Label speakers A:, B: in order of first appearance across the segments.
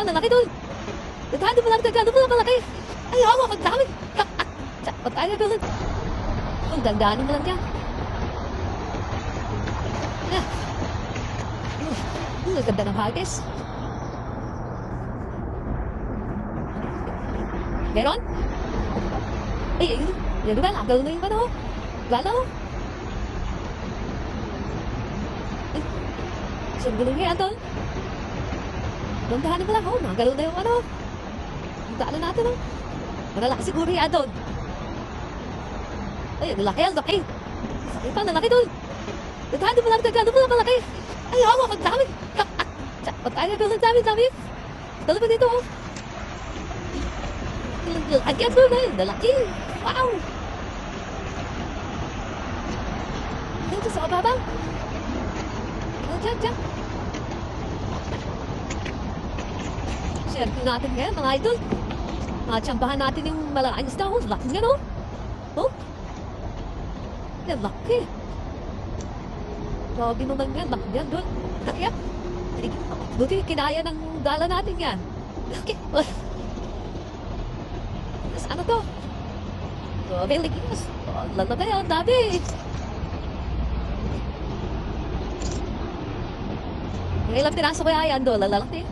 A: Ang lalaki doon. Nagkano mo lang, nagkano mo lang malaki. Ay, hawa, magdami. Pagkaya doon. Ang dandanin mo lang dyan. Ang ganda ng hagis. Meron? Ay, yan ba? Nagalaw na yung ano? Galaw? Ay, saan gulong yan doon? Dandanin mo lang, nagalaw na yung ano? Yung daanan natin, Malalaki siguro yan doon. Ay, ang laki. Ay, pa, lalaki doon. Nagkano mo lang malaki. Ay, hawa, magdami. Pagkaya doon, ang dami. Dalawa dito, Agad doon, lalaki. Wow. Dito sa kababa. Diyan. Share ko natin ngayon, mga idol. Tsambahan natin yung malaking isda, laki nga, no? Yan, laki. Grabe naman yan, laki yan doon. Laki yan. Buti kinaya ng dala natin yan. Laki. Mas ano to? Grabe, liginas. Lalo na yan, dami. Yung ilang piraso kaya yan doon, lalaki.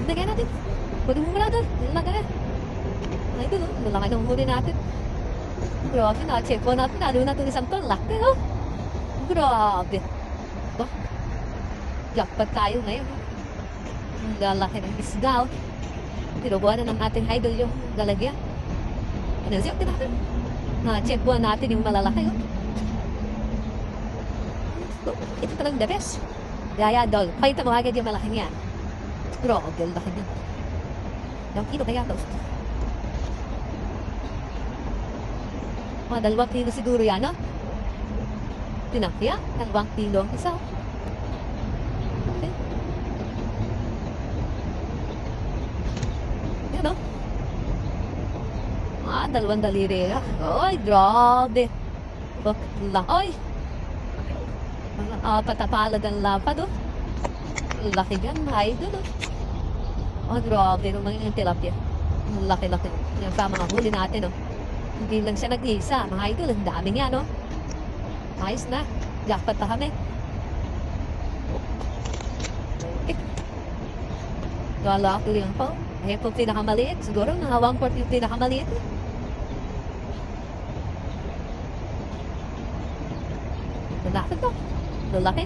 A: Lagyan natin. Pwede mo muna doon. Lagyan. Ay, doon, malaki ng huli natin. Grabe, na-check po natin. Ano na itong isang ton. Laki, Grabe. Jackpot tayo ngayon. Ang lalaki ng isda, Tinubuhan na ng ating idol yung galagyan. Ano siya? Natin. Na-check po natin yung malalaki, Ito talagang the best. Yaya, dol. Pakita mo agad yung malaki niya. Grabe, ang laki niya. Yung kilo kaya ito. Mga 2 kilo siguro yan, Tinapya, 2 kilo ang isa. Okay. Yan, 2 daliri. Ay, grabe. Ay. Mga 4 na palad ang lapad, Laki yan, idol, grabe naman yung tilapia. Laki-laki. Yung pa mga huli natin, Hindi lang siya nag-iisa. Mga idol, ang dami nga, Ayos na. Jackpot na kami. Okay. Gala ko lang po. Ayan po pinakamaliit. Siguro, mga 1/4 yung pinakamaliit. Lalaki to. Lalaki.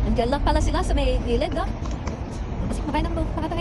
A: Andiyan lang pala sila sa may gilid, Kasi kumakain ng pakatay.